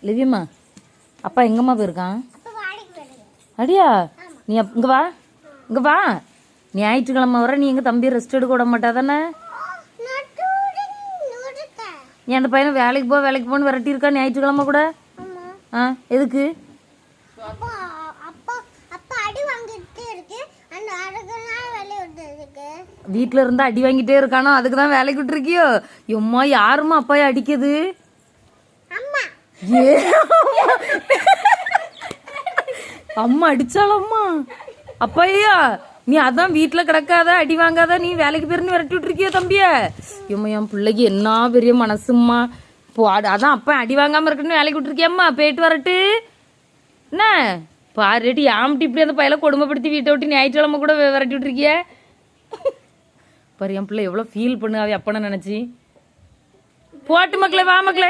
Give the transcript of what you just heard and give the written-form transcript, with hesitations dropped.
லிவியம்மா அப்பா எங்கம்மா போயிருக்கான்? அடியா நீ இங்கே வா, இங்கே வா. ஞாயிற்றுக்கிழமை வர நீ எங்கள் தம்பி ரெஸ்ட் எடுக்க விட மாட்டா தானே? நீ அந்த பையனை வேலைக்கு போன்னு விரட்டியிருக்கா ஞாயிற்றுக்கிழமை கூட? ஆ எதுக்கு? வீட்டில் இருந்தா அடி வாங்கிட்டே இருக்கானோ அதுக்கு தான் வேலைக்கு விட்டுருக்கியோ? எம்மா யாருமா அப்பாயை அடிக்குது? ஏ அம்மா அடிச்சாலம்மா அப்பையா நீ அதான் வீட்டில் கிடக்காத அடி வாங்காத நீ வேலைக்கு போயிருந்து விரட்டி விட்டுருக்கியோ தம்பிய? எம்மா என் பிள்ளைக்கு என்ன பெரிய மனசும்மா. இப்போ அதான் அப்பா அடி வாங்காமல் இருக்குன்னு வேலைக்கு விட்டுருக்கியம்மா. போயிட்டு வரட்டு என்ன பாருட்டி ஆம்ட்டி இப்படி அந்த பையலை கொடுமைப்படுத்தி வீட்டை விட்டு ஞாயிற்றுக்கிழமை கூட விரட்டி விட்டுருக்கிய பாரு. என் பிள்ளை எவ்வளோ ஃபீல் பண்ணுவாவே அப்பனை நினச்சி. போட்டு மக்களே, வா மக்களே.